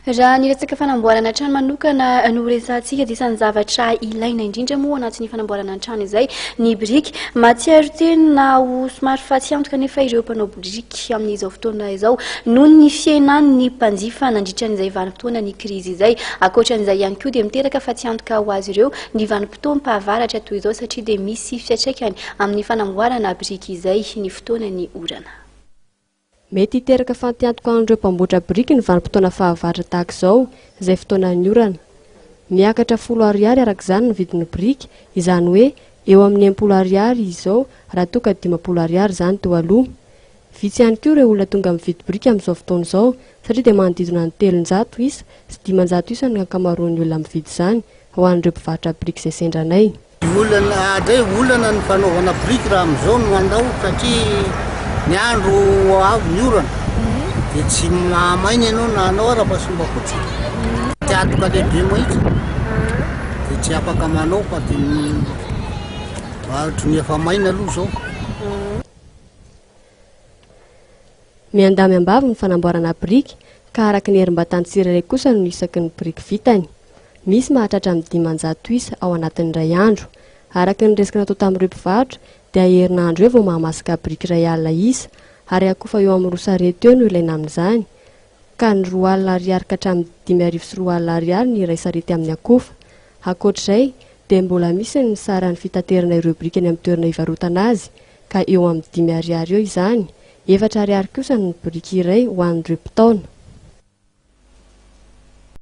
Raha ny resaka fanamboarana trano manokana no resahantsika dia isany zavatra ilaina indrindra moa anatin'ny fanamboarana trano izay ny biriky. Matsiaro teny na ho somary fatsy antoka nefa ireo mpanao biriky amin'izao fotoana izao noho ny fiainan'ny mpanjifa nandritran'izay vanim-potoana ny krizy izay. Ankoatran'izay ihany koa dia miteraka fatsy antoka ho azy ireo ny vanim-potoam-pahavaratra toy izao satria dia misy fiantraikany amin'ny fanamboarana biriky izay ny fotoanany orana. Mety hiteraka fantiantoka an'ireo mpamboatra biriky ny vanim-potoana fahavaratra tahaka izao izay fotoanany orana. Miakatra 10 ariary araka izany ny vidin'ny biriky, izany hoe eo amin'ny 10 ariary izao raha toa ka 50 ariary izany teo aloha. Vitsy ihany koa ireo olona tonga mividy biriky amin'izao fotoana izao satria dia manodidina ny 300 isa sy 500 isa ny ankamaroan'ny olona mividy izany ho an'ireo mpivarotra biriky izay sendranay. Olana ny fanaovana biriky raha amin'izao no andao satria ny andro avy ny orana dia tsy mahamaina ianao na anao ara-pasomba fotsiny tiatoka lehibe mahitsy dia tsy afaka manao fa dia vahatro ny efa maina aloha zao. Miandamy ambavy ny fanamboarana biriky ka araka ny herim-batany tsirairay kosa no isaky ny biriky vitany. Misy mahatratra amin'ny 500 isa ao anatin'ny ray andro. Araka ny resaka natao tamin'ireo mpivarotra dia herinandro eo vao mahamasaka biriky iray alina isa ary akofa eo amin'ny 2 sarety eo no ilaina amin'izany ka ny 2 alina ariary ka hatramin'ny 5 arivo sy 2 alina ariary ny iray sarety amin'ny akofa. Ankoatr'izay dia mbola misy ny saran'ny fitaterana ireo biriky any amin'ny toerana hivarotana azy ka eo amin'ny 5 ariary eo izany. 4 ariary kosa ny biriky iray ho an'ireo mpitaona.